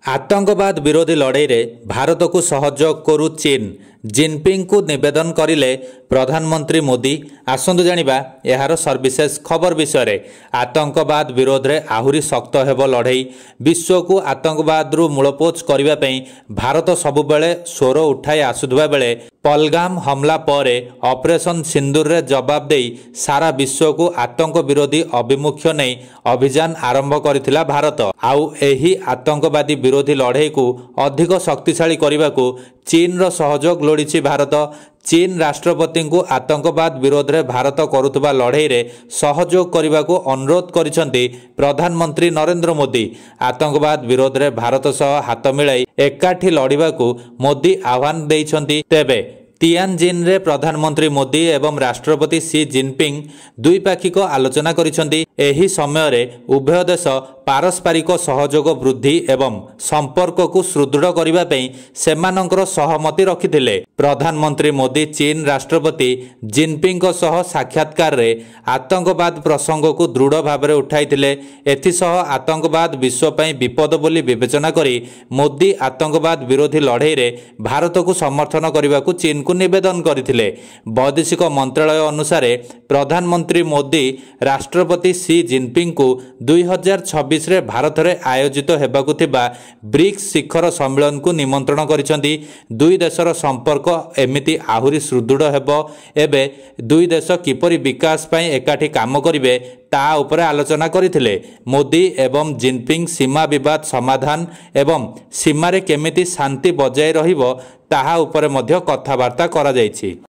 आतंकवाद विरोधी लड़ाई में भारत को सहयोग करू चीन जिनपिंग को निवेदन करिले प्रधानमंत्री मोदी। आसंतु जानिबा यार सर्विशेष खबर विषय। आतंकवाद विरोध में आहुरी शक्त हेब लड़ाई। विश्व को आतंकवाद मूलपोच करने भारत सबुबले स्वर उठाई आसुवा बेले पहलगाम हमला पर ऑपरेशन सिंदूर रे जवाब दे सारा विश्व को आतंक विरोधी अभिमुख्य नहीं अभियान आरंभ करथिला भारत। आउ एही आतंकवादी विरोधी लड़ाई को अधिक शक्तिशाली करने को चीन रो सहयोग लोड़ी भारत। चीन राष्ट्रपति को आतंकवाद विरोध में भारत करुवा लड़ाई रे सहयोग करने को अनुरोध करिसेंती प्रधानमंत्री नरेंद्र मोदी। आतंकवाद विरोध में भारत सह हाथ मिलाई एकाठी लड़िबा को मोदी आह्वान देइछंती। तेबे तियानजिन रे प्रधानमंत्री मोदी एवं राष्ट्रपति सी जिनपिंग द्विपाक्षिक आलोचना करिसेंती। एही समय रे उभय देश पारस्परिक सहयोग वृद्धि एवं संपर्क को सुदृढ़ करने पई सेमानंकर सहमति रखिथिले। प्रधानमंत्री मोदी चीन राष्ट्रपति जिनपिंग सह साक्षात्कार रे आतंकवाद प्रसंग को दृढ़ भाव में उठाइथिले। एथिसह आतंकवाद विश्व पई विपद बोली विवेचना करी मोदी आतंकवाद विरोधी लड़ाई रे भारत को समर्थन करने को चीन को निवेदन करथिले। वैदेशिक मंत्रालय अनुसार प्रधानमंत्री मोदी राष्ट्रपति सी जिनपिंग को 2026 रे भारत रे आयोजित हेबाकु थिबा ब्रिक्स शिखर सम्मेलन को निमंत्रण करिसेंती। दुई देशर संपर्क एमिति आहुरी सुदृढ़ हेबो। एबे दुई देश किपरि विकास पई एकाठी काम करिवे ता उपरे आलोचना करथिले। मोदी एवं जिनपिंग सीमा विवाद समाधान एवं सीमारे केमिति शांति बजाय रहिबो ताहा उपरे मध्य कथाबार्ता करा जायछि।